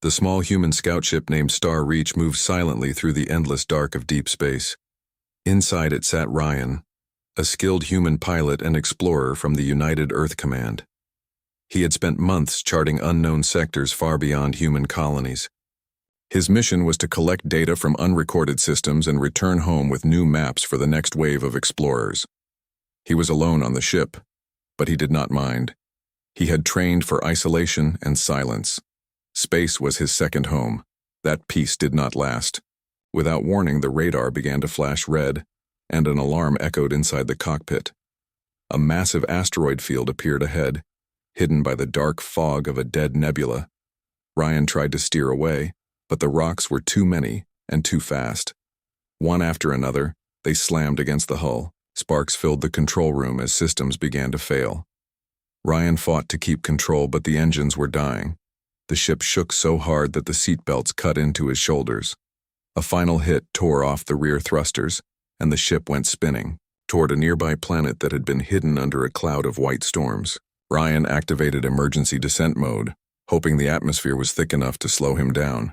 The small human scout ship named Star Reach moved silently through the endless dark of deep space. Inside it sat Ryan, a skilled human pilot and explorer from the United Earth Command. He had spent months charting unknown sectors far beyond human colonies. His mission was to collect data from unrecorded systems and return home with new maps for the next wave of explorers. He was alone on the ship, but he did not mind. He had trained for isolation and silence. Space was his second home. That peace did not last. Without warning, the radar began to flash red, and an alarm echoed inside the cockpit. A massive asteroid field appeared ahead, hidden by the dark fog of a dead nebula. Ryan tried to steer away, but the rocks were too many and too fast. One after another, they slammed against the hull. Sparks filled the control room as systems began to fail. Ryan fought to keep control, but the engines were dying. The ship shook so hard that the seatbelts cut into his shoulders. A final hit tore off the rear thrusters, and the ship went spinning toward a nearby planet that had been hidden under a cloud of white storms. Ryan activated emergency descent mode, hoping the atmosphere was thick enough to slow him down.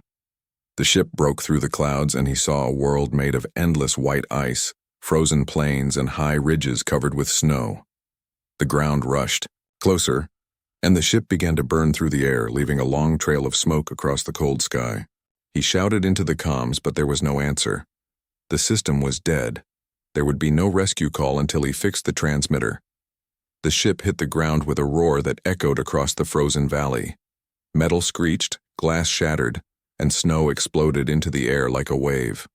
The ship broke through the clouds, and he saw a world made of endless white ice, frozen plains, and high ridges covered with snow. The ground rushed closer, and the ship began to burn through the air, leaving a long trail of smoke across the cold sky. He shouted into the comms, but there was no answer. The system was dead. There would be no rescue call until he fixed the transmitter. The ship hit the ground with a roar that echoed across the frozen valley. Metal screeched, glass shattered, and snow exploded into the air like a wave.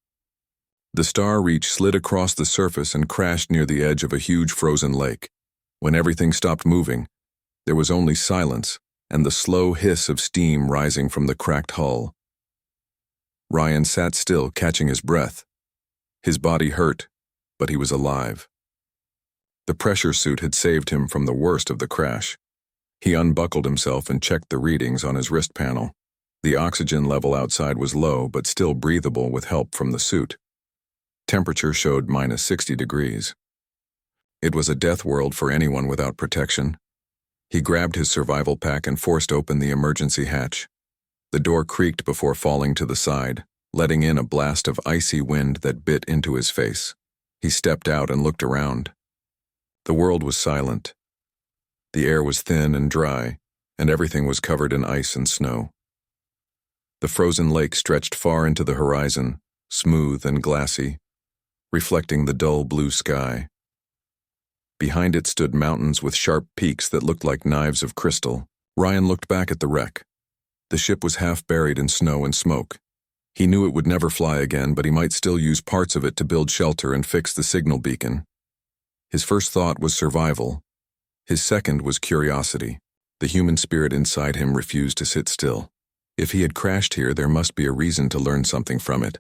The Star Reach slid across the surface and crashed near the edge of a huge frozen lake. When everything stopped moving, there was only silence and the slow hiss of steam rising from the cracked hull. Ryan sat still, catching his breath. His body hurt, but he was alive. The pressure suit had saved him from the worst of the crash. He unbuckled himself and checked the readings on his wrist panel. The oxygen level outside was low, but still breathable with help from the suit. Temperature showed -60 degrees. It was a death world for anyone without protection. He grabbed his survival pack and forced open the emergency hatch. The door creaked before falling to the side, letting in a blast of icy wind that bit into his face. He stepped out and looked around. The world was silent. The air was thin and dry, and everything was covered in ice and snow. The frozen lake stretched far into the horizon, smooth and glassy, reflecting the dull blue sky. Behind it stood mountains with sharp peaks that looked like knives of crystal. Ryan looked back at the wreck. The ship was half buried in snow and smoke. He knew it would never fly again, but he might still use parts of it to build shelter and fix the signal beacon. His first thought was survival. His second was curiosity. The human spirit inside him refused to sit still. If he had crashed here, there must be a reason to learn something from it.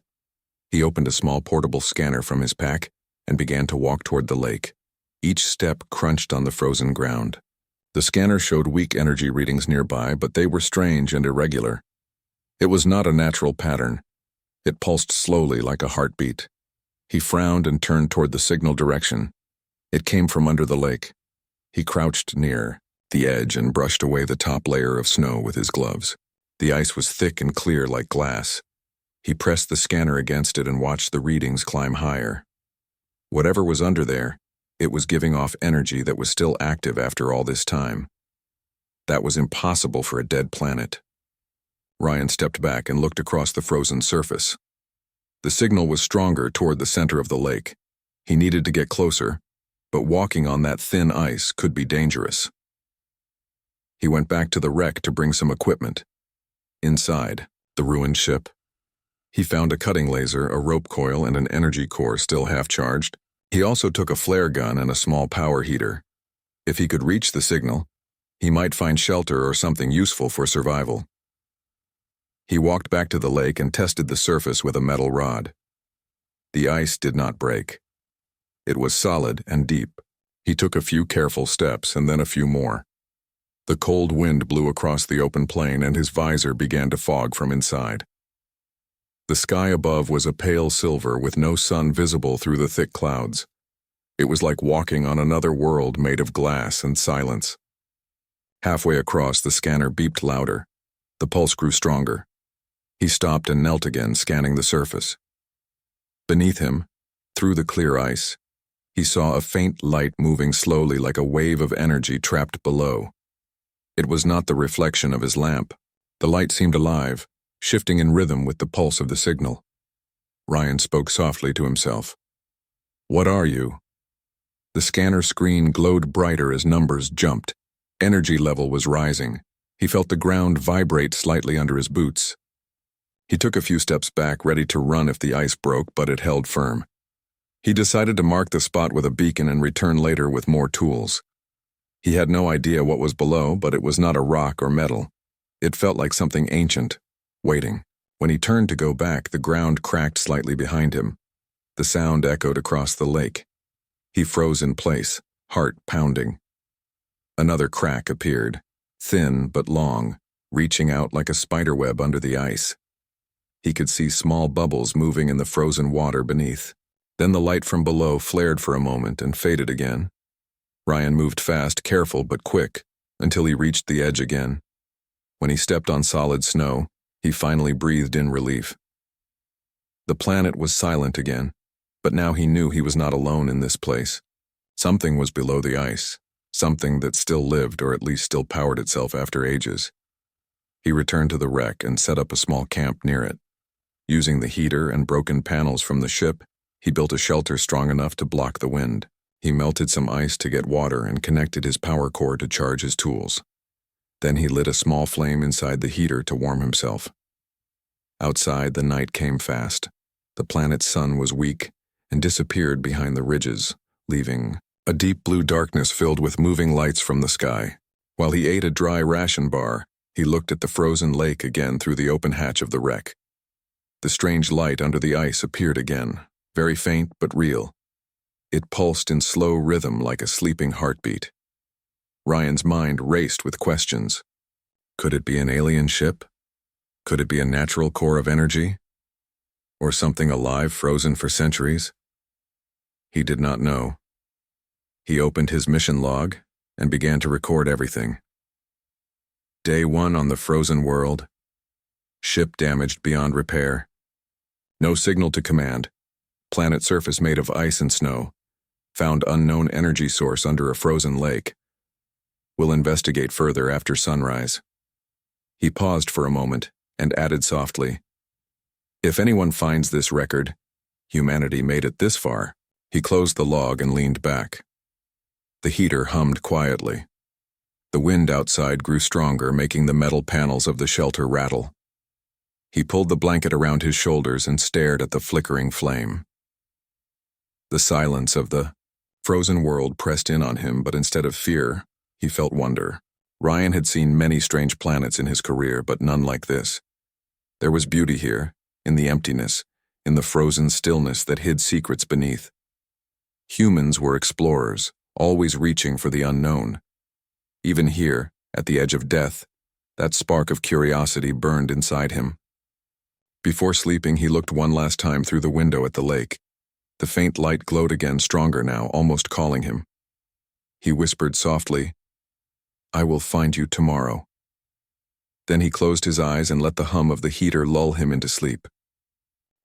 He opened a small portable scanner from his pack and began to walk toward the lake. Each step crunched on the frozen ground. The scanner showed weak energy readings nearby, but they were strange and irregular. It was not a natural pattern. It pulsed slowly like a heartbeat. He frowned and turned toward the signal direction. It came from under the lake. He crouched near the edge and brushed away the top layer of snow with his gloves. The ice was thick and clear like glass. He pressed the scanner against it and watched the readings climb higher. Whatever was under there, it was giving off energy that was still active after all this time. That was impossible for a dead planet. Ryan stepped back and looked across the frozen surface. The signal was stronger toward the center of the lake. He needed to get closer, but walking on that thin ice could be dangerous. He went back to the wreck to bring some equipment. Inside, the ruined ship, he found a cutting laser, a rope coil, and an energy core still half-charged. He also took a flare gun and a small power heater. If he could reach the signal, he might find shelter or something useful for survival. He walked back to the lake and tested the surface with a metal rod. The ice did not break. It was solid and deep. He took a few careful steps and then a few more. The cold wind blew across the open plain and his visor began to fog from inside. The sky above was a pale silver with no sun visible through the thick clouds. It was like walking on another world made of glass and silence. Halfway across, the scanner beeped louder. The pulse grew stronger. He stopped and knelt again, scanning the surface. Beneath him, through the clear ice, he saw a faint light moving slowly like a wave of energy trapped below. It was not the reflection of his lamp. The light seemed alive, shifting in rhythm with the pulse of the signal. Ryan spoke softly to himself. "What are you?" The scanner screen glowed brighter as numbers jumped. Energy level was rising. He felt the ground vibrate slightly under his boots. He took a few steps back, ready to run if the ice broke, but it held firm. He decided to mark the spot with a beacon and return later with more tools. He had no idea what was below, but it was not a rock or metal. It felt like something ancient, waiting. When he turned to go back, the ground cracked slightly behind him. The sound echoed across the lake. He froze in place, heart pounding. Another crack appeared, thin but long, reaching out like a spiderweb under the ice. He could see small bubbles moving in the frozen water beneath. Then the light from below flared for a moment and faded again. Ryan moved fast, careful but quick, until he reached the edge again. When he stepped on solid snow, he finally breathed in relief. The planet was silent again, but now he knew he was not alone in this place. Something was below the ice, something that still lived or at least still powered itself after ages. He returned to the wreck and set up a small camp near it. Using the heater and broken panels from the ship, he built a shelter strong enough to block the wind. He melted some ice to get water and connected his power cord to charge his tools. Then he lit a small flame inside the heater to warm himself. Outside, the night came fast. The planet's sun was weak and disappeared behind the ridges, leaving a deep blue darkness filled with moving lights from the sky. While he ate a dry ration bar, he looked at the frozen lake again through the open hatch of the wreck. The strange light under the ice appeared again, very faint but real. It pulsed in slow rhythm like a sleeping heartbeat. Ryan's mind raced with questions. Could it be an alien ship? Could it be a natural core of energy? Or something alive frozen for centuries? He did not know. He opened his mission log and began to record everything. Day 1 on the frozen world. Ship damaged beyond repair. No signal to command. Planet surface made of ice and snow. Found unknown energy source under a frozen lake. Will investigate further after sunrise. He paused for a moment and added softly, "If anyone finds this record, humanity made it this far." He closed the log and leaned back. The heater hummed quietly. The wind outside grew stronger, making the metal panels of the shelter rattle. He pulled the blanket around his shoulders and stared at the flickering flame. The silence of the frozen world pressed in on him, but instead of fear, he felt wonder. Ryan had seen many strange planets in his career, but none like this. There was beauty here, in the emptiness, in the frozen stillness that hid secrets beneath. Humans were explorers, always reaching for the unknown. Even here, at the edge of death, that spark of curiosity burned inside him. Before sleeping, he looked one last time through the window at the lake. The faint light glowed again, stronger now, almost calling him. He whispered softly, "I will find you tomorrow." Then he closed his eyes and let the hum of the heater lull him into sleep.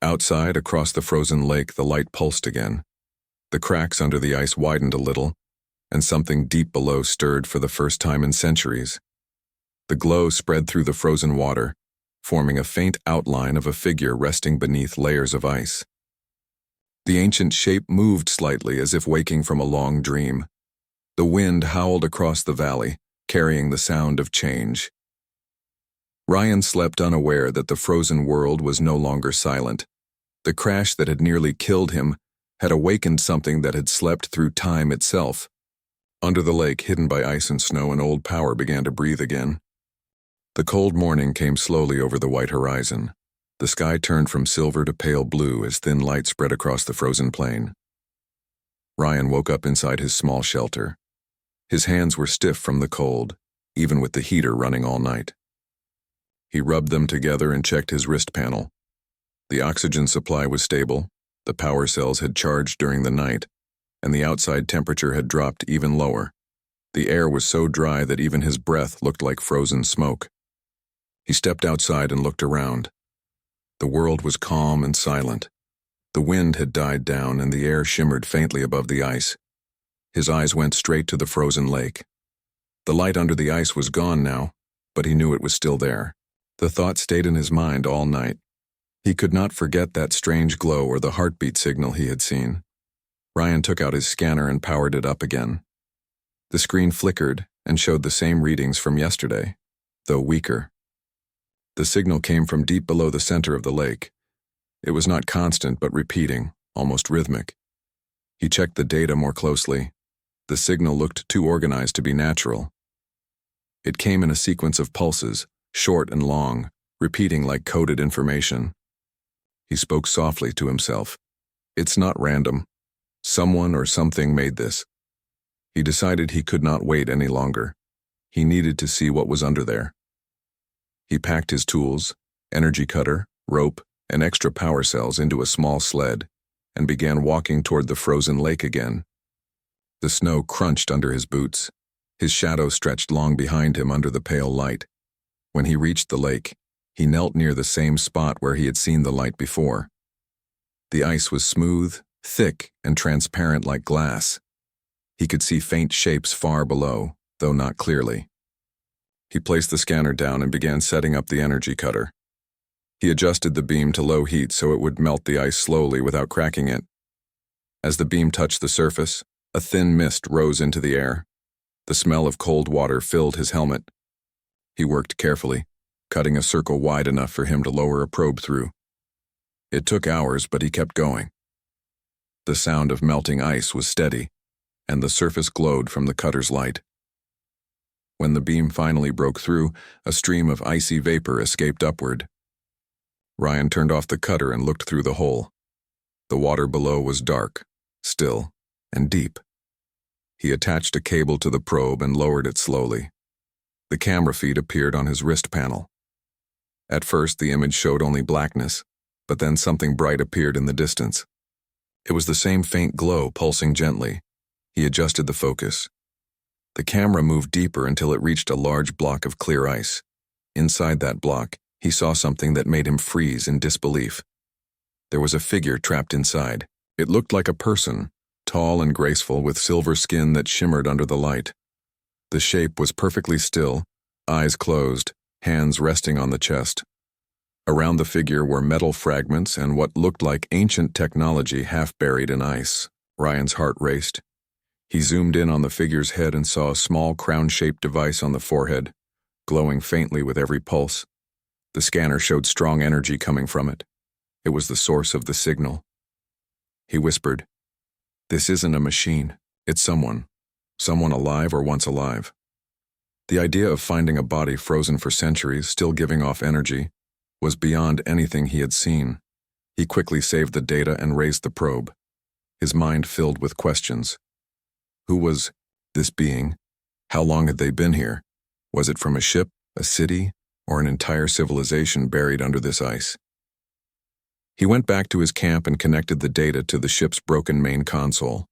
Outside, across the frozen lake, the light pulsed again. The cracks under the ice widened a little, and something deep below stirred for the first time in centuries. The glow spread through the frozen water, forming a faint outline of a figure resting beneath layers of ice. The ancient shape moved slightly as if waking from a long dream. The wind howled across the valley, carrying the sound of change. Ryan slept unaware that the frozen world was no longer silent. The crash that had nearly killed him had awakened something that had slept through time itself. Under the lake, hidden by ice and snow, an old power began to breathe again. The cold morning came slowly over the white horizon. The sky turned from silver to pale blue as thin light spread across the frozen plain. Ryan woke up inside his small shelter. His hands were stiff from the cold, even with the heater running all night. He rubbed them together and checked his wrist panel. The oxygen supply was stable, the power cells had charged during the night, and the outside temperature had dropped even lower. The air was so dry that even his breath looked like frozen smoke. He stepped outside and looked around. The world was calm and silent. The wind had died down and the air shimmered faintly above the ice. His eyes went straight to the frozen lake. The light under the ice was gone now, but he knew it was still there. The thought stayed in his mind all night. He could not forget that strange glow or the heartbeat signal he had seen. Ryan took out his scanner and powered it up again. The screen flickered and showed the same readings from yesterday, though weaker. The signal came from deep below the center of the lake. It was not constant but repeating, almost rhythmic. He checked the data more closely. The signal looked too organized to be natural. It came in a sequence of pulses, short and long, repeating like coded information. He spoke softly to himself. It's not random. Someone or something made this. He decided he could not wait any longer. He needed to see what was under there. He packed his tools, energy cutter, rope, and extra power cells into a small sled and began walking toward the frozen lake again. The snow crunched under his boots. His shadow stretched long behind him under the pale light. When he reached the lake, he knelt near the same spot where he had seen the light before. The ice was smooth, thick, and transparent like glass. He could see faint shapes far below, though not clearly. He placed the scanner down and began setting up the energy cutter. He adjusted the beam to low heat so it would melt the ice slowly without cracking it. As the beam touched the surface, a thin mist rose into the air. The smell of cold water filled his helmet. He worked carefully, cutting a circle wide enough for him to lower a probe through. It took hours, but he kept going. The sound of melting ice was steady, and the surface glowed from the cutter's light. When the beam finally broke through, a stream of icy vapor escaped upward. Ryan turned off the cutter and looked through the hole. The water below was dark, still, and deep. He attached a cable to the probe and lowered it slowly. The camera feed appeared on his wrist panel. At first, the image showed only blackness, but then something bright appeared in the distance. It was the same faint glow pulsing gently. He adjusted the focus. The camera moved deeper until it reached a large block of clear ice. Inside that block, he saw something that made him freeze in disbelief. There was a figure trapped inside. It looked like a person, tall and graceful with silver skin that shimmered under the light. The shape was perfectly still, eyes closed, hands resting on the chest. Around the figure were metal fragments and what looked like ancient technology half buried in ice. Ryan's heart raced. He zoomed in on the figure's head and saw a small crown-shaped device on the forehead, glowing faintly with every pulse. The scanner showed strong energy coming from it. It was the source of the signal. He whispered, "This isn't a machine. It's someone. Someone alive or once alive." The idea of finding a body frozen for centuries, still giving off energy, was beyond anything he had seen. He quickly saved the data and raised the probe. His mind filled with questions. Who was this being? How long had they been here? Was it from a ship, a city, or an entire civilization buried under this ice? He went back to his camp and connected the data to the ship's broken main console.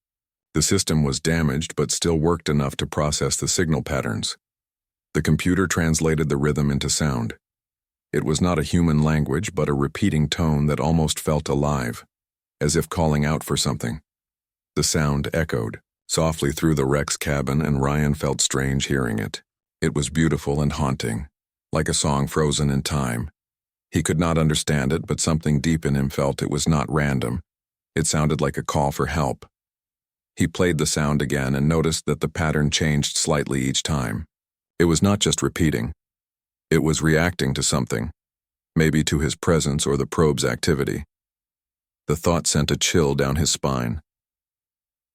The system was damaged but still worked enough to process the signal patterns. The computer translated the rhythm into sound. It was not a human language but a repeating tone that almost felt alive, as if calling out for something. The sound echoed softly through the wreck's cabin, and Ryan felt strange hearing it. It was beautiful and haunting, like a song frozen in time. He could not understand it, but something deep in him felt it was not random. It sounded like a call for help. He played the sound again and noticed that the pattern changed slightly each time. It was not just repeating. It was reacting to something, maybe to his presence or the probe's activity. The thought sent a chill down his spine.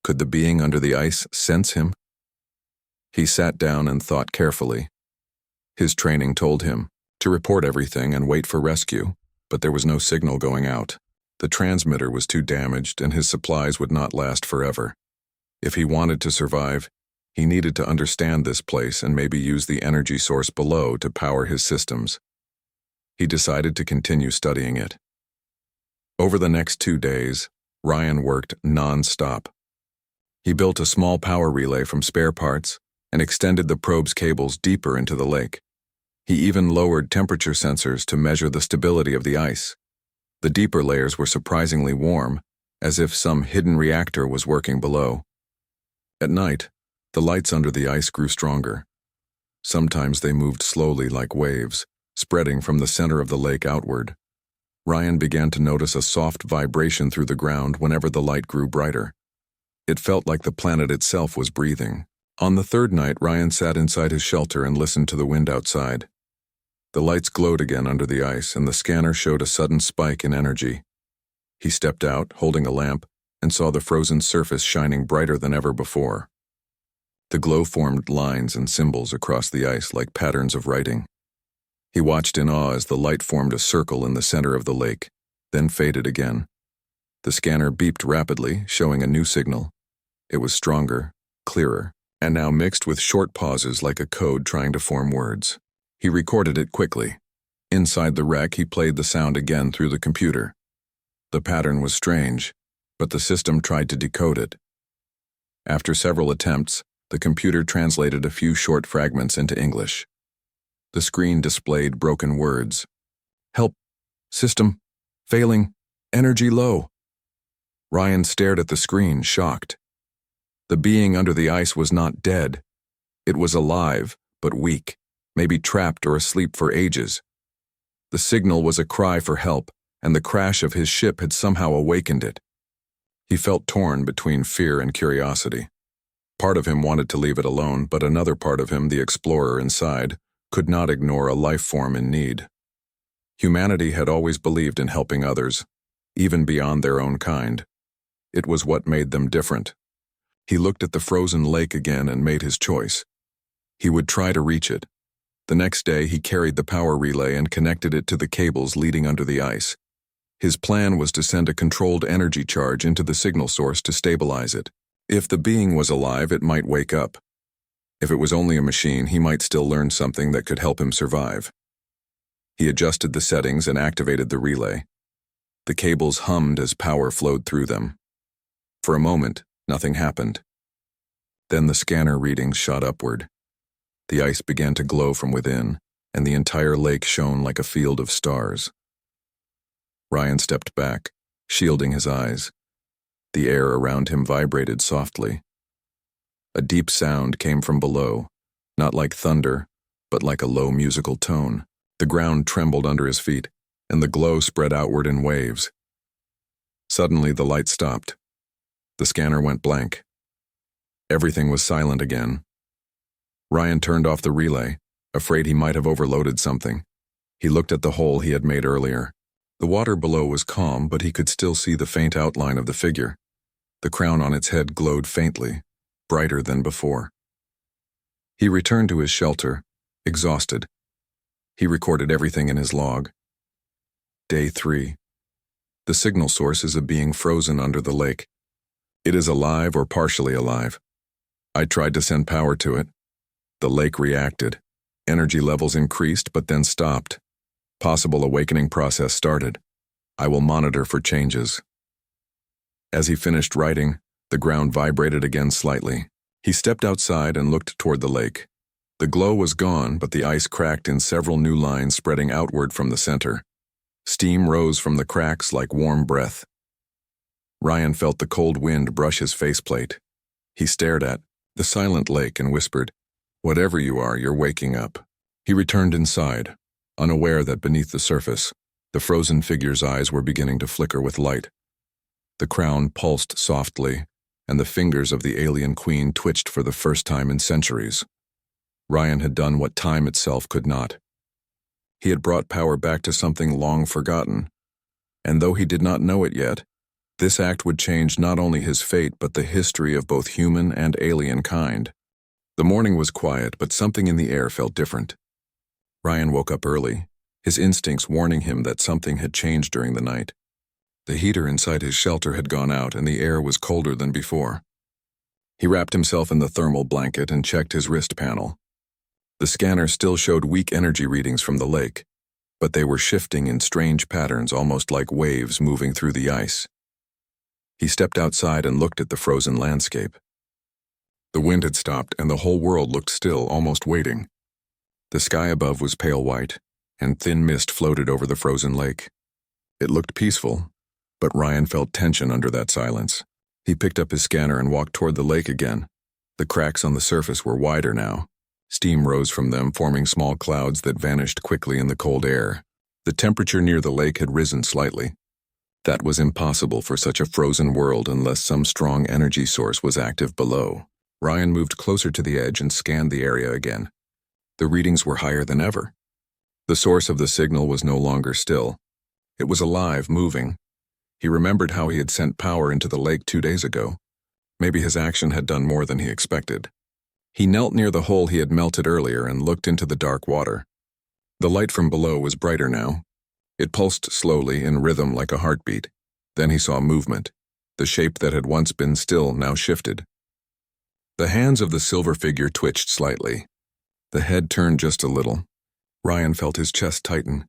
Could the being under the ice sense him? He sat down and thought carefully. His training told him to report everything and wait for rescue, but there was no signal going out. The transmitter was too damaged and his supplies would not last forever. If he wanted to survive, he needed to understand this place and maybe use the energy source below to power his systems. He decided to continue studying it. Over the next 2 days, Ryan worked non-stop. He built a small power relay from spare parts and extended the probe's cables deeper into the lake. He even lowered temperature sensors to measure the stability of the ice. The deeper layers were surprisingly warm, as if some hidden reactor was working below. At night, the lights under the ice grew stronger. Sometimes they moved slowly like waves, spreading from the center of the lake outward. Ryan began to notice a soft vibration through the ground whenever the light grew brighter. It felt like the planet itself was breathing. On the third night, Ryan sat inside his shelter and listened to the wind outside. The lights glowed again under the ice, and the scanner showed a sudden spike in energy. He stepped out, holding a lamp, and saw the frozen surface shining brighter than ever before. The glow formed lines and symbols across the ice like patterns of writing. He watched in awe as the light formed a circle in the center of the lake, then faded again. The scanner beeped rapidly, showing a new signal. It was stronger, clearer, and now mixed with short pauses like a code trying to form words. He recorded it quickly. Inside the wreck, he played the sound again through the computer. The pattern was strange, but the system tried to decode it. After several attempts, the computer translated a few short fragments into English. The screen displayed broken words. Help. System. Failing. Energy low. Ryan stared at the screen, shocked. The being under the ice was not dead. It was alive, but weak, maybe trapped or asleep for ages. The signal was a cry for help, and the crash of his ship had somehow awakened it. He felt torn between fear and curiosity. Part of him wanted to leave it alone, but another part of him, the explorer inside, could not ignore a life form in need. Humanity had always believed in helping others, even beyond their own kind. It was what made them different. He looked at the frozen lake again and made his choice. He would try to reach it. The next day, he carried the power relay and connected it to the cables leading under the ice. His plan was to send a controlled energy charge into the signal source to stabilize it. If the being was alive, it might wake up. If it was only a machine, he might still learn something that could help him survive. He adjusted the settings and activated the relay. The cables hummed as power flowed through them. For a moment, nothing happened. Then the scanner readings shot upward. The ice began to glow from within, and the entire lake shone like a field of stars. Ryan stepped back, shielding his eyes. The air around him vibrated softly. A deep sound came from below, not like thunder, but like a low musical tone. The ground trembled under his feet, and the glow spread outward in waves. Suddenly, the light stopped. The scanner went blank. Everything was silent again. Ryan turned off the relay, afraid he might have overloaded something. He looked at the hole he had made earlier. The water below was calm, but he could still see the faint outline of the figure. The crown on its head glowed faintly, brighter than before. He returned to his shelter, exhausted. He recorded everything in his log. Day 3. The signal source is a being frozen under the lake. It is alive or partially alive. I tried to send power to it. The lake reacted. Energy levels increased but then stopped. Possible awakening process started. I will monitor for changes. As he finished writing, the ground vibrated again slightly. He stepped outside and looked toward the lake. The glow was gone, but the ice cracked in several new lines spreading outward from the center. Steam rose from the cracks like warm breath. Ryan felt the cold wind brush his faceplate. He stared at the silent lake and whispered, "Whatever you are, you're waking up." He returned inside, unaware that beneath the surface, the frozen figure's eyes were beginning to flicker with light. The crown pulsed softly, and the fingers of the alien queen twitched for the first time in centuries. Ryan had done what time itself could not. He had brought power back to something long forgotten, and though he did not know it yet, this act would change not only his fate but the history of both human and alien kind. The morning was quiet, but something in the air felt different. Ryan woke up early, his instincts warning him that something had changed during the night. The heater inside his shelter had gone out and the air was colder than before. He wrapped himself in the thermal blanket and checked his wrist panel. The scanner still showed weak energy readings from the lake, but they were shifting in strange patterns, almost like waves moving through the ice. He stepped outside and looked at the frozen landscape. The wind had stopped and the whole world looked still, almost waiting. The sky above was pale white, and thin mist floated over the frozen lake. It looked peaceful, but Ryan felt tension under that silence. He picked up his scanner and walked toward the lake again. The cracks on the surface were wider now. Steam rose from them, forming small clouds that vanished quickly in the cold air. The temperature near the lake had risen slightly. That was impossible for such a frozen world unless some strong energy source was active below. Ryan moved closer to the edge and scanned the area again. The readings were higher than ever. The source of the signal was no longer still. It was alive, moving. He remembered how he had sent power into the lake 2 days ago. Maybe his action had done more than he expected. He knelt near the hole he had melted earlier and looked into the dark water. The light from below was brighter now. It pulsed slowly, in rhythm like a heartbeat. Then he saw movement. The shape that had once been still now shifted. The hands of the silver figure twitched slightly. The head turned just a little. Ryan felt his chest tighten.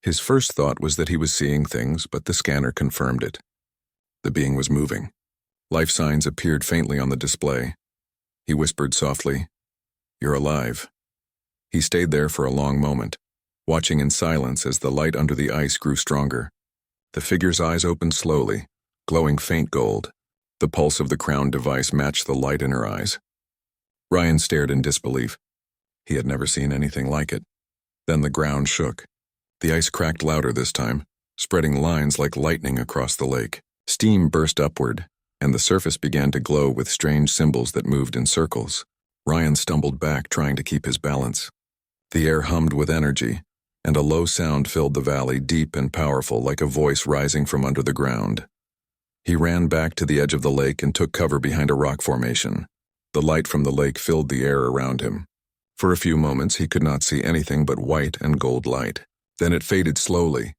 His first thought was that he was seeing things, but the scanner confirmed it. The being was moving. Life signs appeared faintly on the display. He whispered softly, "You're alive." He stayed there for a long moment, watching in silence as the light under the ice grew stronger. The figure's eyes opened slowly, glowing faint gold. The pulse of the crown device matched the light in her eyes. Ryan stared in disbelief. He had never seen anything like it. Then the ground shook. The ice cracked louder this time, spreading lines like lightning across the lake. Steam burst upward, and the surface began to glow with strange symbols that moved in circles. Ryan stumbled back, trying to keep his balance. The air hummed with energy, and a low sound filled the valley, deep and powerful, like a voice rising from under the ground. He ran back to the edge of the lake and took cover behind a rock formation. The light from the lake filled the air around him. For a few moments he could not see anything but white and gold light. Then it faded slowly.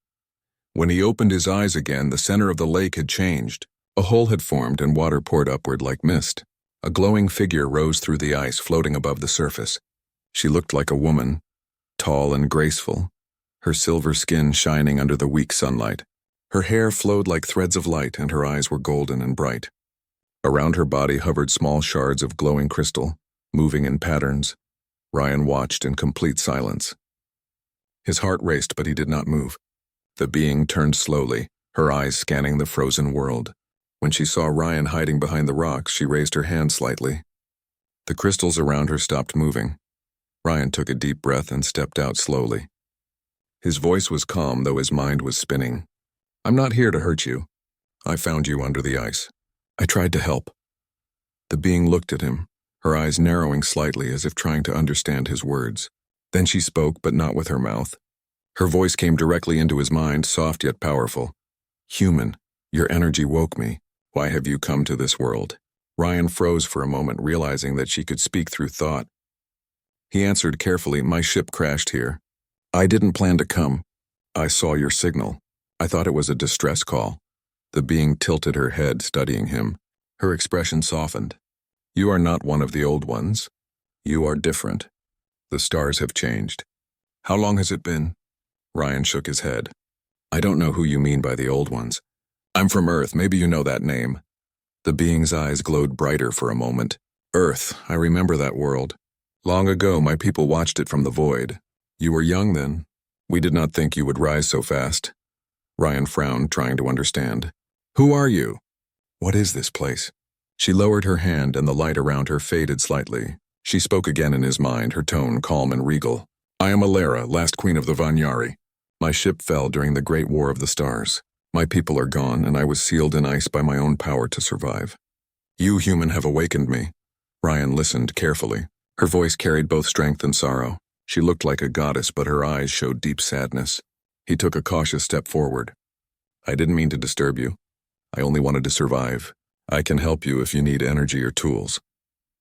When he opened his eyes again, the center of the lake had changed. A hole had formed and water poured upward like mist. A glowing figure rose through the ice, floating above the surface. She looked like a woman, tall and graceful, her silver skin shining under the weak sunlight. Her hair flowed like threads of light, and her eyes were golden and bright. Around her body hovered small shards of glowing crystal, moving in patterns. Ryan watched in complete silence. His heart raced, but he did not move. The being turned slowly, her eyes scanning the frozen world. When she saw Ryan hiding behind the rocks, she raised her hand slightly. The crystals around her stopped moving. Ryan took a deep breath and stepped out slowly. His voice was calm, though his mind was spinning. "I'm not here to hurt you. I found you under the ice. I tried to help." The being looked at him, her eyes narrowing slightly as if trying to understand his words. Then she spoke, but not with her mouth. Her voice came directly into his mind, soft yet powerful. "Human, your energy woke me. Why have you come to this world?" Ryan froze for a moment, realizing that she could speak through thought. He answered carefully, "My ship crashed here. I didn't plan to come. I saw your signal. I thought it was a distress call." The being tilted her head, studying him. Her expression softened. "You are not one of the old ones. You are different. The stars have changed." "How long has it been?" Ryan shook his head. "I don't know who you mean by the old ones. I'm from Earth, maybe you know that name." The being's eyes glowed brighter for a moment. "Earth, I remember that world. Long ago, my people watched it from the void. You were young then. We did not think you would rise so fast." Ryan frowned, trying to understand. "Who are you? What is this place?" She lowered her hand, and the light around her faded slightly. She spoke again in his mind, her tone calm and regal. "I am Alara, last queen of the Vanyari. My ship fell during the Great War of the Stars. My people are gone, and I was sealed in ice by my own power to survive. You, human, have awakened me." Ryan listened carefully. Her voice carried both strength and sorrow. She looked like a goddess, but her eyes showed deep sadness. He took a cautious step forward. "I didn't mean to disturb you. I only wanted to survive. I can help you if you need energy or tools."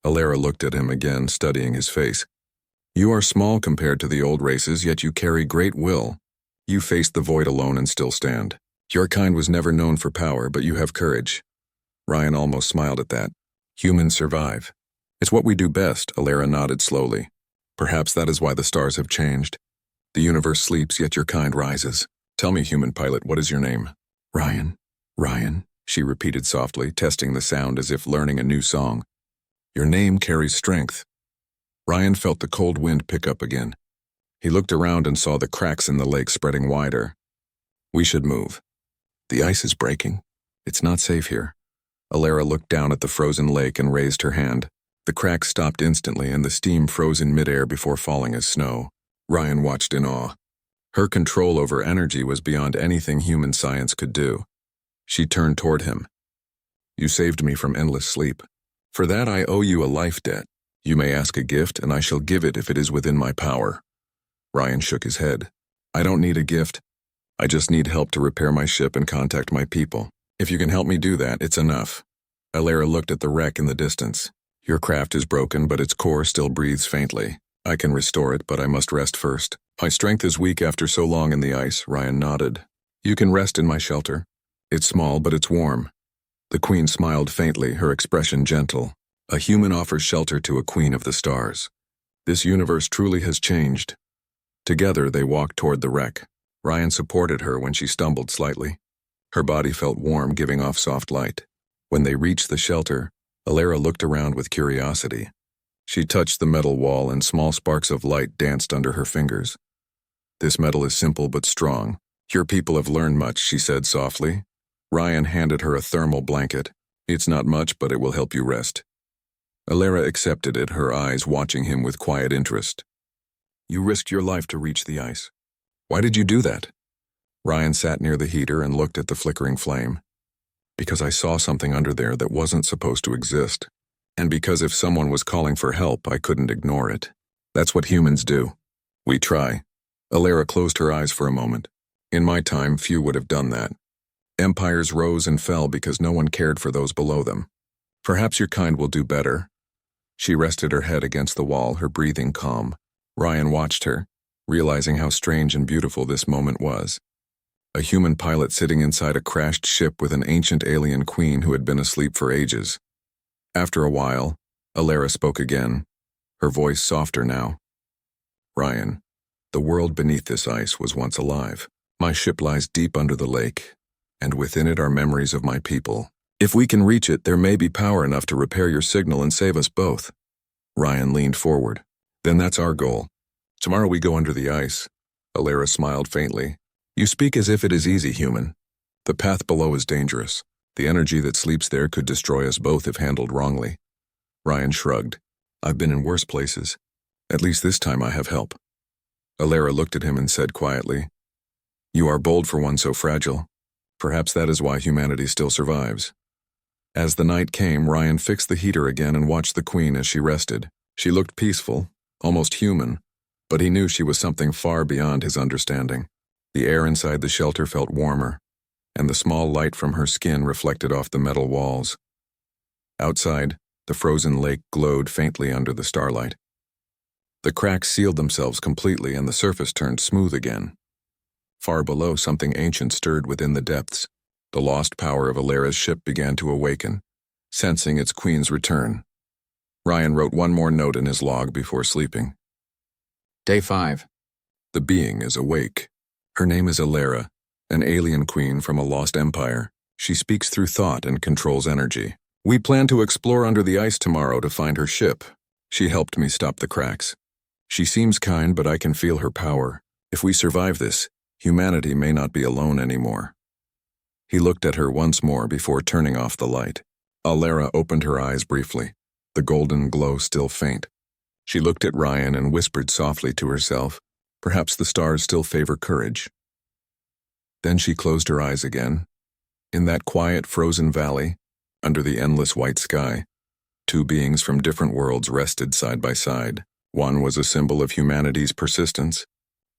Alara looked at him again, studying his face. "You are small compared to the old races, yet you carry great will. You faced the void alone and still stand. Your kind was never known for power, but you have courage." Ryan almost smiled at that. "Humans survive. It's what we do best," Alara nodded slowly. "Perhaps that is why the stars have changed. The universe sleeps, yet your kind rises. Tell me, human pilot, what is your name?" "Ryan. Ryan," she repeated softly, testing the sound as if learning a new song. "Your name carries strength." Ryan felt the cold wind pick up again. He looked around and saw the cracks in the lake spreading wider. "We should move." The ice is breaking. It's not safe here. Alara looked down at the frozen lake and raised her hand. The cracks stopped instantly and the steam froze in midair before falling as snow. Ryan watched in awe. Her control over energy was beyond anything human science could do. She turned toward him. You saved me from endless sleep. For that I owe you a life debt. You may ask a gift, and I shall give it if it is within my power. Ryan shook his head. I don't need a gift. I just need help to repair my ship and contact my people. If you can help me do that, it's enough. Alara looked at the wreck in the distance. Your craft is broken, but its core still breathes faintly. I can restore it, but I must rest first. My strength is weak after so long in the ice, Ryan nodded. You can rest in my shelter. It's small, but it's warm. The queen smiled faintly, her expression gentle. A human offers shelter to a queen of the stars. This universe truly has changed. Together, they walked toward the wreck. Ryan supported her when she stumbled slightly. Her body felt warm, giving off soft light. When they reached the shelter, Alara looked around with curiosity. She touched the metal wall and small sparks of light danced under her fingers. This metal is simple but strong. Your people have learned much, she said softly. Ryan handed her a thermal blanket. It's not much, but it will help you rest. Alara accepted it, her eyes watching him with quiet interest. You risked your life to reach the ice. Why did you do that? Ryan sat near the heater and looked at the flickering flame. Because I saw something under there that wasn't supposed to exist. And because if someone was calling for help, I couldn't ignore it. That's what humans do. We try. Alara closed her eyes for a moment. In my time, few would have done that. Empires rose and fell because no one cared for those below them. Perhaps your kind will do better. She rested her head against the wall, her breathing calm. Ryan watched her, realizing how strange and beautiful this moment was. A human pilot sitting inside a crashed ship with an ancient alien queen who had been asleep for ages. After a while, Alara spoke again, her voice softer now. Ryan, the world beneath this ice was once alive. My ship lies deep under the lake, and within it are memories of my people. If we can reach it, there may be power enough to repair your signal and save us both. Ryan leaned forward. Then that's our goal. Tomorrow we go under the ice. Alara smiled faintly. You speak as if it is easy, human. The path below is dangerous. The energy that sleeps there could destroy us both if handled wrongly. Ryan shrugged. I've been in worse places. At least this time I have help. Alara looked at him and said quietly, You are bold for one so fragile. Perhaps that is why humanity still survives. As the night came, Ryan fixed the heater again and watched the queen as she rested. She looked peaceful, almost human, but he knew she was something far beyond his understanding. The air inside the shelter felt warmer, and the small light from her skin reflected off the metal walls. Outside, the frozen lake glowed faintly under the starlight. The cracks sealed themselves completely and the surface turned smooth again. Far below, something ancient stirred within the depths. The lost power of Alara's ship began to awaken, sensing its queen's return. Ryan wrote one more note in his log before sleeping. Day 5. The being is awake. Her name is Alara, an alien queen from a lost empire. She speaks through thought and controls energy. We plan to explore under the ice tomorrow to find her ship. She helped me stop the cracks. She seems kind, but I can feel her power. If we survive this, humanity may not be alone anymore. He looked at her once more before turning off the light. Alara opened her eyes briefly, the golden glow still faint. She looked at Ryan and whispered softly to herself, perhaps the stars still favor courage. Then she closed her eyes again. In that quiet, frozen valley, under the endless white sky, two beings from different worlds rested side by side. One was a symbol of humanity's persistence.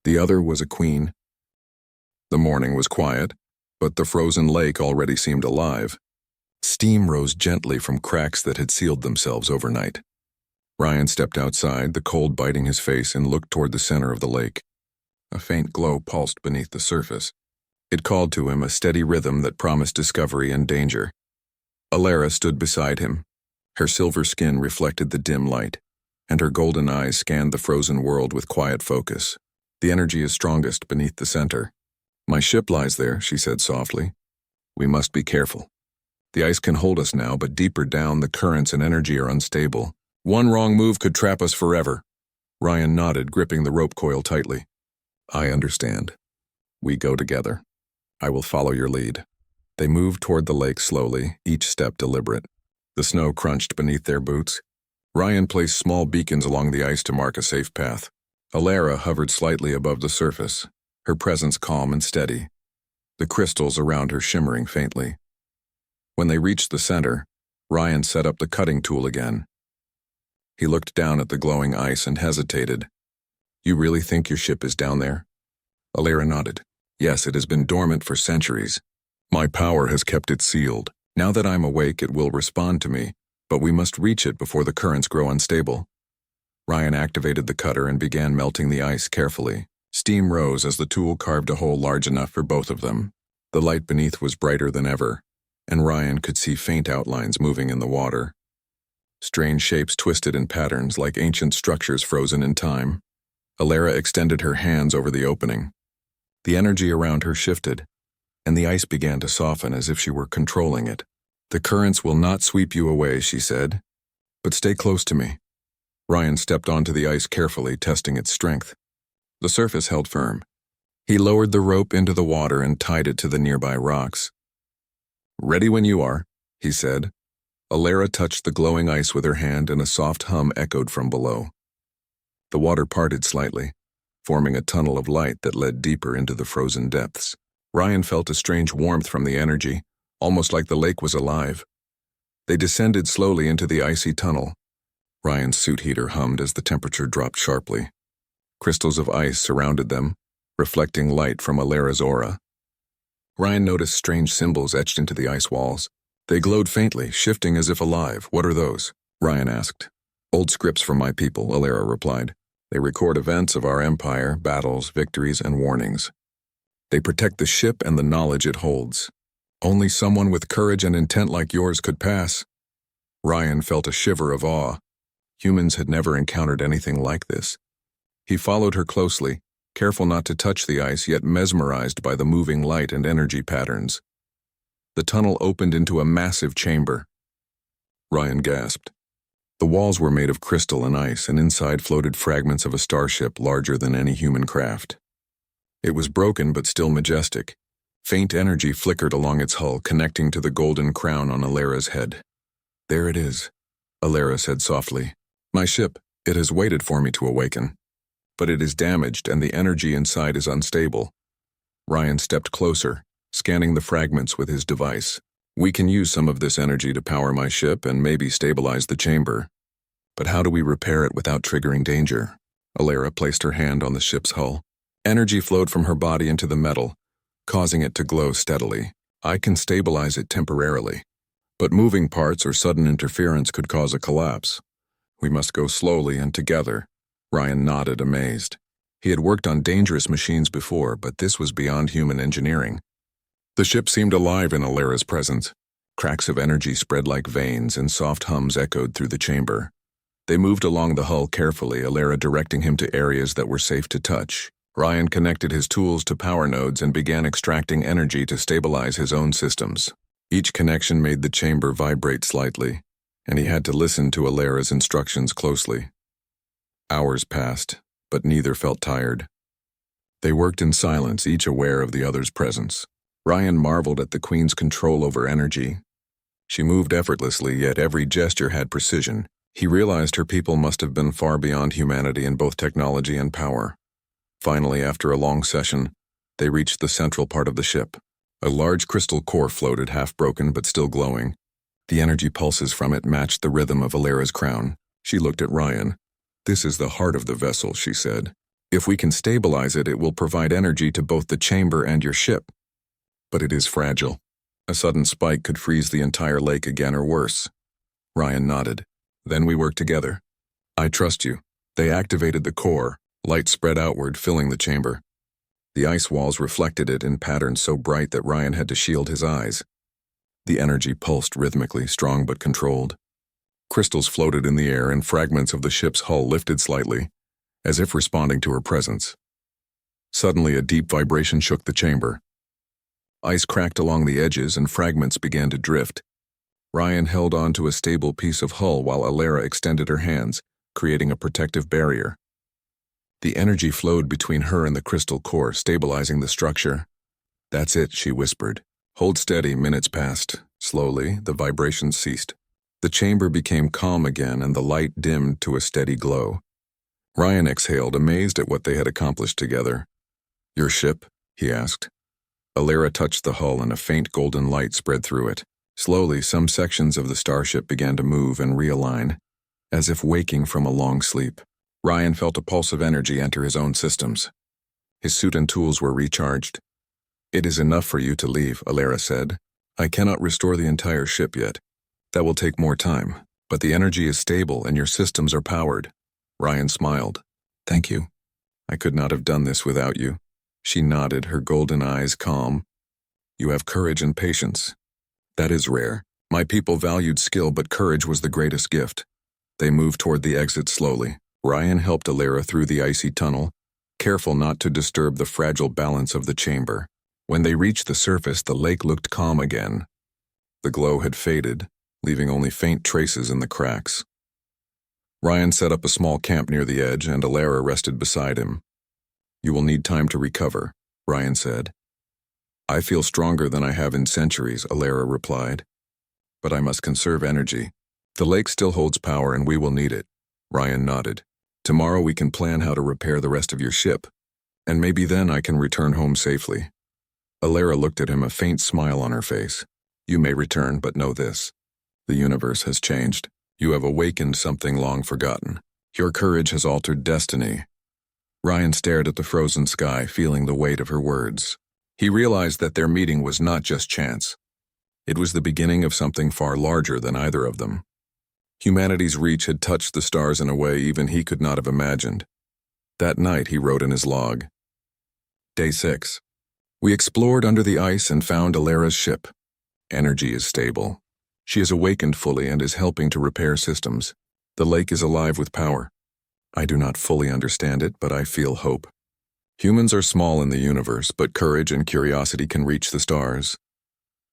The other was a queen. The morning was quiet, but the frozen lake already seemed alive. Steam rose gently from cracks that had sealed themselves overnight. Ryan stepped outside, the cold biting his face, and looked toward the center of the lake. A faint glow pulsed beneath the surface. It called to him a steady rhythm that promised discovery and danger. Alara stood beside him. Her silver skin reflected the dim light, and her golden eyes scanned the frozen world with quiet focus. The energy is strongest beneath the center. My ship lies there, she said softly. We must be careful. The ice can hold us now, but deeper down the currents and energy are unstable. One wrong move could trap us forever. Ryan nodded, gripping the rope coil tightly. I understand. We go together. I will follow your lead. They moved toward the lake slowly, each step deliberate. The snow crunched beneath their boots. Ryan placed small beacons along the ice to mark a safe path. Alara hovered slightly above the surface, her presence calm and steady, the crystals around her shimmering faintly. When they reached the center, Ryan set up the cutting tool again. He looked down at the glowing ice and hesitated. "You really think your ship is down there?" Alara nodded. "Yes, it has been dormant for centuries. My power has kept it sealed. Now that I'm awake, it will respond to me, but we must reach it before the currents grow unstable." Ryan activated the cutter and began melting the ice carefully. Steam rose as the tool carved a hole large enough for both of them. The light beneath was brighter than ever, and Ryan could see faint outlines moving in the water. Strange shapes twisted in patterns like ancient structures frozen in time. Alara extended her hands over the opening. The energy around her shifted, and the ice began to soften as if she were controlling it. "The currents will not sweep you away," she said, "but stay close to me." Ryan stepped onto the ice carefully, testing its strength. The surface held firm. He lowered the rope into the water and tied it to the nearby rocks. "Ready when you are," he said. Alara touched the glowing ice with her hand and a soft hum echoed from below. The water parted slightly, forming a tunnel of light that led deeper into the frozen depths. Ryan felt a strange warmth from the energy, almost like the lake was alive. They descended slowly into the icy tunnel. Ryan's suit heater hummed as the temperature dropped sharply. Crystals of ice surrounded them, reflecting light from Alara's aura. Ryan noticed strange symbols etched into the ice walls. They glowed faintly, shifting as if alive. "What are those?" Ryan asked. "Old scripts from my people," Alara replied. "They record events of our empire, battles, victories, and warnings. They protect the ship and the knowledge it holds. Only someone with courage and intent like yours could pass." Ryan felt a shiver of awe. Humans had never encountered anything like this. He followed her closely, careful not to touch the ice, yet mesmerized by the moving light and energy patterns. The tunnel opened into a massive chamber. Ryan gasped. The walls were made of crystal and ice, and inside floated fragments of a starship larger than any human craft. It was broken but still majestic. Faint energy flickered along its hull, connecting to the golden crown on Alara's head. "There it is," Alara said softly. "My ship, it has waited for me to awaken. But it is damaged and the energy inside is unstable." Ryan stepped closer, scanning the fragments with his device. "We can use some of this energy to power my ship and maybe stabilize the chamber. But how do we repair it without triggering danger?" Alara placed her hand on the ship's hull. Energy flowed from her body into the metal, causing it to glow steadily. "I can stabilize it temporarily, but moving parts or sudden interference could cause a collapse. We must go slowly and together." Ryan nodded, amazed. He had worked on dangerous machines before, but this was beyond human engineering. The ship seemed alive in Alara's presence. Cracks of energy spread like veins, and soft hums echoed through the chamber. They moved along the hull carefully, Alara directing him to areas that were safe to touch. Ryan connected his tools to power nodes and began extracting energy to stabilize his own systems. Each connection made the chamber vibrate slightly, and he had to listen to Alara's instructions closely. Hours passed, but neither felt tired. They worked in silence, each aware of the other's presence. Ryan marveled at the Queen's control over energy. She moved effortlessly, yet every gesture had precision. He realized her people must have been far beyond humanity in both technology and power. Finally, after a long session, they reached the central part of the ship. A large crystal core floated, half-broken but still glowing. The energy pulses from it matched the rhythm of Alara's crown. She looked at Ryan. "This is the heart of the vessel," she said. "If we can stabilize it, it will provide energy to both the chamber and your ship. But it is fragile. A sudden spike could freeze the entire lake again or worse." Ryan nodded. "Then we work together. I trust you." They activated the core. Light spread outward, filling the chamber. The ice walls reflected it in patterns so bright that Ryan had to shield his eyes. The energy pulsed rhythmically, strong but controlled. Crystals floated in the air and fragments of the ship's hull lifted slightly, as if responding to her presence. Suddenly, a deep vibration shook the chamber. Ice cracked along the edges and fragments began to drift. Ryan held on to a stable piece of hull while Alara extended her hands, creating a protective barrier. The energy flowed between her and the crystal core, stabilizing the structure. "That's it," she whispered. Hold steady, minutes passed. Slowly, the vibrations ceased. The chamber became calm again and the light dimmed to a steady glow. Ryan exhaled, amazed at what they had accomplished together. "Your ship?" he asked. Alara touched the hull and a faint golden light spread through it. Slowly, some sections of the starship began to move and realign, as if waking from a long sleep. Ryan felt a pulse of energy enter his own systems. His suit and tools were recharged. "It is enough for you to leave," Alara said. "I cannot restore the entire ship yet. That will take more time, but the energy is stable and your systems are powered." Ryan smiled. "Thank you. I could not have done this without you." She nodded, her golden eyes calm. "You have courage and patience. That is rare. My people valued skill, but courage was the greatest gift." They moved toward the exit slowly. Ryan helped Alara through the icy tunnel, careful not to disturb the fragile balance of the chamber. When they reached the surface, the lake looked calm again. The glow had faded, leaving only faint traces in the cracks. Ryan set up a small camp near the edge, and Alara rested beside him. "You will need time to recover," Ryan said. "I feel stronger than I have in centuries," Alara replied. "But I must conserve energy. The lake still holds power and we will need it." Ryan nodded. "Tomorrow we can plan how to repair the rest of your ship, and maybe then I can return home safely." Alara looked at him, a faint smile on her face. "You may return, but know this. The universe has changed. You have awakened something long forgotten. Your courage has altered destiny." Ryan stared at the frozen sky, feeling the weight of her words. He realized that their meeting was not just chance. It was the beginning of something far larger than either of them. Humanity's reach had touched the stars in a way even he could not have imagined. That night, he wrote in his log. Day 6. We explored under the ice and found Alara's ship. Energy is stable. She has awakened fully and is helping to repair systems. The lake is alive with power. I do not fully understand it, but I feel hope. Humans are small in the universe, but courage and curiosity can reach the stars.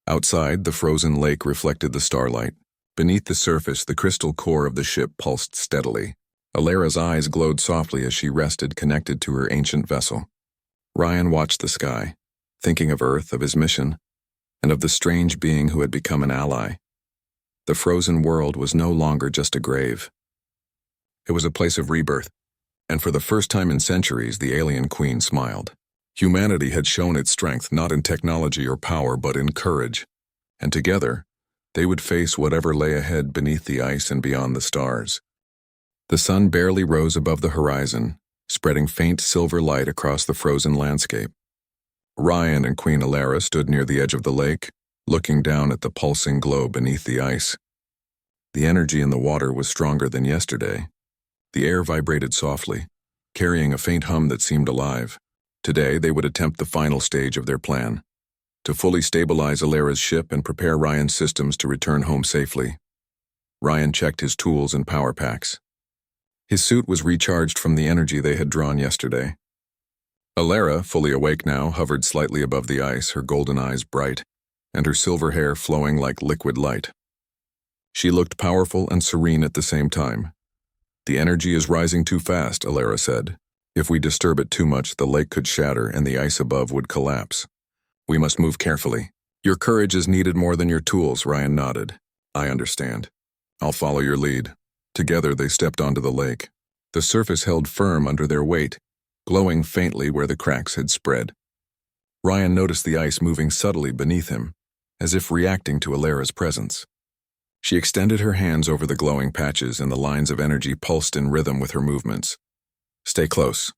Outside, the frozen lake reflected the starlight. Beneath the surface, the crystal core of the ship pulsed steadily. Alara's eyes glowed softly as she rested, connected to her ancient vessel. Ryan watched the sky, thinking of Earth, of his mission, and of the strange being who had become an ally. The frozen world was no longer just a grave. It was a place of rebirth, and for the first time in centuries, the alien queen smiled. Humanity had shown its strength not in technology or power, but in courage, and together, they would face whatever lay ahead beneath the ice and beyond the stars. The sun barely rose above the horizon, spreading faint silver light across the frozen landscape. Ryan and Queen Alara stood near the edge of the lake, looking down at the pulsing glow beneath the ice. The energy in the water was stronger than yesterday. The air vibrated softly, carrying a faint hum that seemed alive. Today, they would attempt the final stage of their plan, to fully stabilize Alara's ship and prepare Ryan's systems to return home safely. Ryan checked his tools and power packs. His suit was recharged from the energy they had drawn yesterday. Alara, fully awake now, hovered slightly above the ice, her golden eyes bright, and her silver hair flowing like liquid light. She looked powerful and serene at the same time. The energy is rising too fast, Alara said. If we disturb it too much, the lake could shatter and the ice above would collapse. We must move carefully. Your courage is needed more than your tools, Ryan nodded. I understand. I'll follow your lead. Together they stepped onto the lake. The surface held firm under their weight, glowing faintly where the cracks had spread. Ryan noticed the ice moving subtly beneath him, as if reacting to Alara's presence. She extended her hands over the glowing patches and the lines of energy pulsed in rhythm with her movements. Stay close,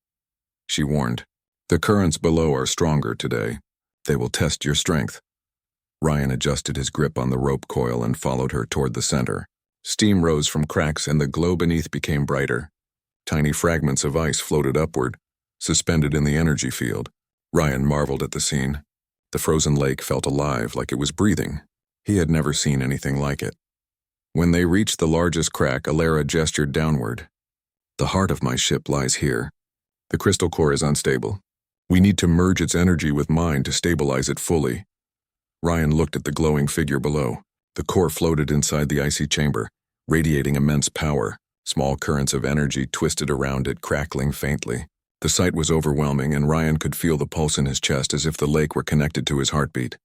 she warned. The currents below are stronger today. They will test your strength. Ryan adjusted his grip on the rope coil and followed her toward the center. Steam rose from cracks and the glow beneath became brighter. Tiny fragments of ice floated upward, suspended in the energy field. Ryan marveled at the scene. The frozen lake felt alive, like it was breathing. He had never seen anything like it. When they reached the largest crack, Alara gestured downward. The heart of my ship lies here. The crystal core is unstable. We need to merge its energy with mine to stabilize it fully. Ryan looked at the glowing figure below. The core floated inside the icy chamber, radiating immense power. Small currents of energy twisted around it, crackling faintly. The sight was overwhelming, and Ryan could feel the pulse in his chest as if the lake were connected to his heartbeat.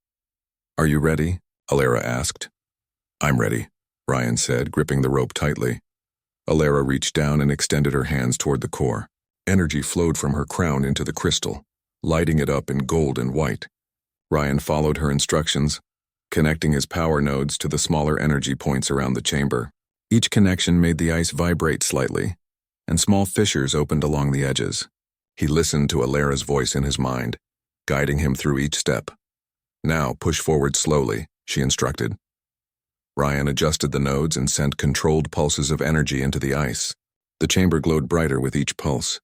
"Are you ready?" Alara asked. "I'm ready," Ryan said, gripping the rope tightly. Alara reached down and extended her hands toward the core. Energy flowed from her crown into the crystal, lighting it up in gold and white. Ryan followed her instructions, connecting his power nodes to the smaller energy points around the chamber. Each connection made the ice vibrate slightly, and small fissures opened along the edges. He listened to Alara's voice in his mind, guiding him through each step. "Now push forward slowly," she instructed. Ryan adjusted the nodes and sent controlled pulses of energy into the ice. The chamber glowed brighter with each pulse.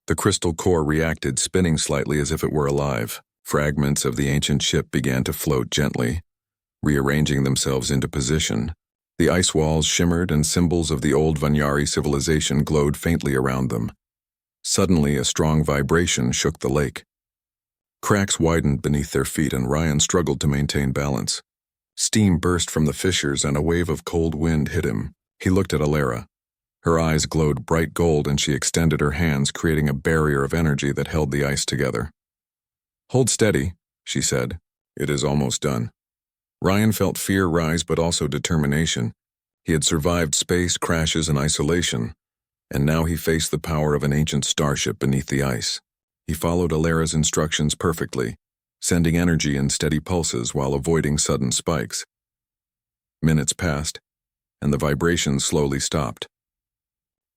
The crystal core reacted, spinning slightly as if it were alive. Fragments of the ancient ship began to float gently, rearranging themselves into position. The ice walls shimmered and symbols of the old Vanyari civilization glowed faintly around them. Suddenly, a strong vibration shook the lake. Cracks widened beneath their feet and Ryan struggled to maintain balance. Steam burst from the fissures and a wave of cold wind hit him. He looked at Alara. Her eyes glowed bright gold and she extended her hands, creating a barrier of energy that held the ice together. "Hold steady," she said. "It is almost done." Ryan felt fear rise but also determination. He had survived space crashes and isolation, and now he faced the power of an ancient starship beneath the ice. He followed Alara's instructions perfectly, sending energy in steady pulses while avoiding sudden spikes. Minutes passed, and the vibrations slowly stopped.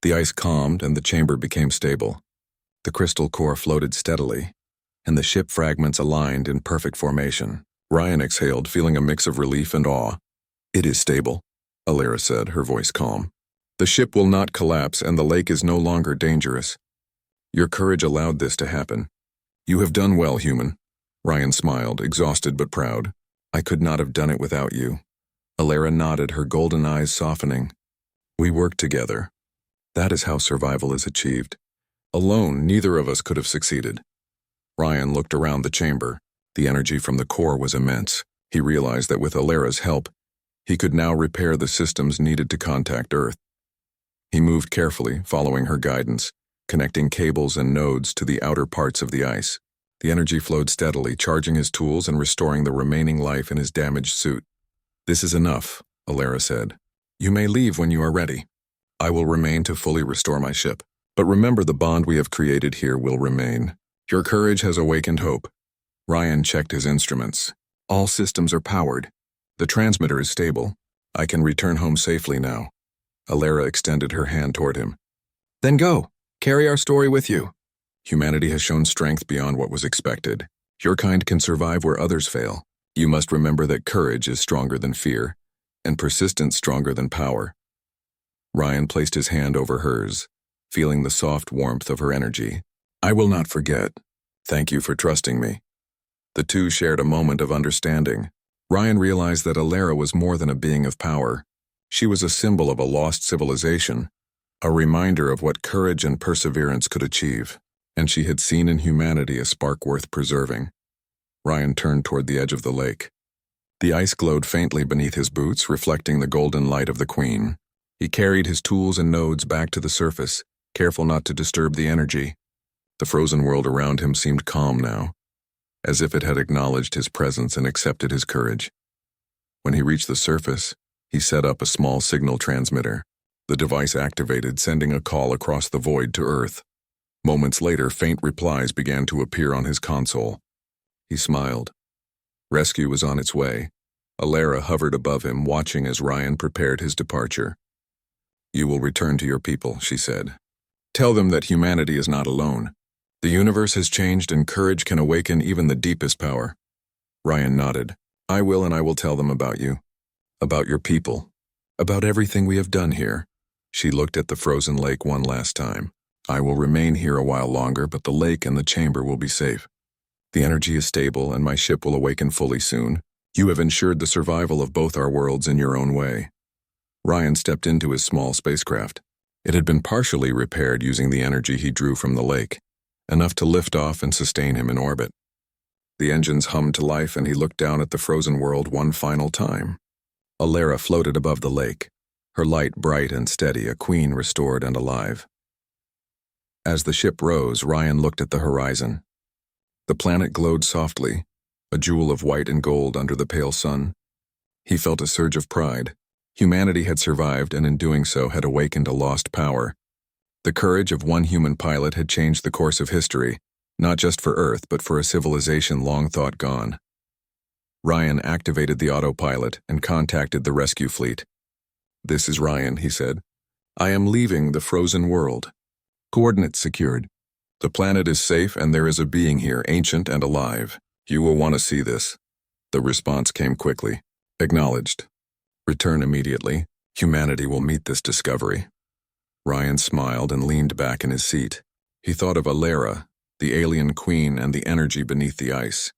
The ice calmed and the chamber became stable. The crystal core floated steadily, and the ship fragments aligned in perfect formation. Ryan exhaled, feeling a mix of relief and awe. "It is stable," Alara said, her voice calm. "The ship will not collapse and the lake is no longer dangerous. Your courage allowed this to happen. You have done well, human." Ryan smiled, exhausted but proud. "I could not have done it without you." Alara nodded, her golden eyes softening. "We worked together. That is how survival is achieved. Alone, neither of us could have succeeded." Ryan looked around the chamber. The energy from the core was immense. He realized that with Alara's help, he could now repair the systems needed to contact Earth. He moved carefully, following her guidance, connecting cables and nodes to the outer parts of the ice. The energy flowed steadily, charging his tools and restoring the remaining life in his damaged suit. "This is enough," Alara said. "You may leave when you are ready. I will remain to fully restore my ship. But remember, the bond we have created here will remain. Your courage has awakened hope." Ryan checked his instruments. "All systems are powered. The transmitter is stable. I can return home safely now." Alara extended her hand toward him. "Then go. Carry our story with you. Humanity has shown strength beyond what was expected. Your kind can survive where others fail. You must remember that courage is stronger than fear, and persistence stronger than power." Ryan placed his hand over hers, feeling the soft warmth of her energy. "I will not forget. Thank you for trusting me." The two shared a moment of understanding. Ryan realized that Alara was more than a being of power. She was a symbol of a lost civilization, a reminder of what courage and perseverance could achieve, and she had seen in humanity a spark worth preserving. Ryan turned toward the edge of the lake. The ice glowed faintly beneath his boots, reflecting the golden light of the Queen. He carried his tools and nodes back to the surface, careful not to disturb the energy. The frozen world around him seemed calm now, as if it had acknowledged his presence and accepted his courage. When he reached the surface, he set up a small signal transmitter. The device activated, sending a call across the void to Earth. Moments later, faint replies began to appear on his console. He smiled. Rescue was on its way. Alara hovered above him, watching as Ryan prepared his departure. "You will return to your people," she said. "Tell them that humanity is not alone. The universe has changed and courage can awaken even the deepest power." Ryan nodded. "I will, and I will tell them about you. About your people. About everything we have done here." She looked at the frozen lake one last time. "I will remain here a while longer, but the lake and the chamber will be safe. The energy is stable, and my ship will awaken fully soon. You have ensured the survival of both our worlds in your own way." Ryan stepped into his small spacecraft. It had been partially repaired using the energy he drew from the lake, enough to lift off and sustain him in orbit. The engines hummed to life, and he looked down at the frozen world one final time. Alara floated above the lake, her light bright and steady, a queen restored and alive. As the ship rose, Ryan looked at the horizon. The planet glowed softly, a jewel of white and gold under the pale sun. He felt a surge of pride. Humanity had survived, and in doing so had awakened a lost power. The courage of one human pilot had changed the course of history, not just for Earth, but for a civilization long thought gone. Ryan activated the autopilot and contacted the rescue fleet. "This is Ryan," he said. "I am leaving the frozen world. Coordinates secured. The planet is safe and there is a being here, ancient and alive. You will want to see this." The response came quickly. "Acknowledged. Return immediately. Humanity will meet this discovery." Ryan smiled and leaned back in his seat. He thought of Alara, the alien queen, and the energy beneath the ice.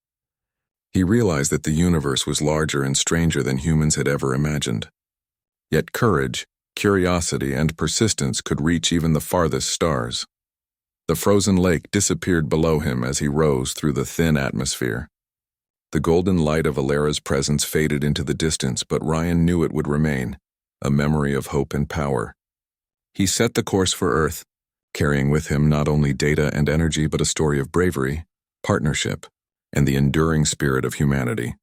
He realized that the universe was larger and stranger than humans had ever imagined. Yet courage, curiosity, and persistence could reach even the farthest stars. The frozen lake disappeared below him as he rose through the thin atmosphere. The golden light of Alara's presence faded into the distance, but Ryan knew it would remain, a memory of hope and power. He set the course for Earth, carrying with him not only data and energy but a story of bravery, partnership, and the enduring spirit of humanity.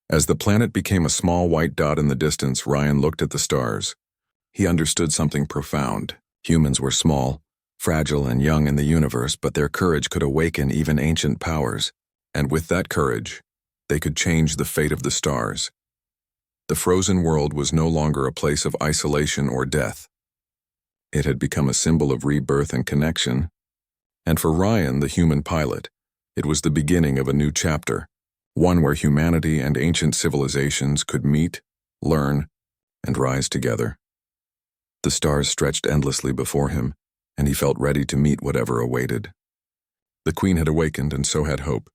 As the planet became a small white dot in the distance, Ryan looked at the stars. He understood something profound. Humans were small, fragile, and young in the universe, but their courage could awaken even ancient powers, and with that courage, they could change the fate of the stars. The frozen world was no longer a place of isolation or death. It had become a symbol of rebirth and connection, and for Ryan, the human pilot, it was the beginning of a new chapter, one where humanity and ancient civilizations could meet, learn, and rise together. The stars stretched endlessly before him, and he felt ready to meet whatever awaited. The Queen had awakened, and so had hope.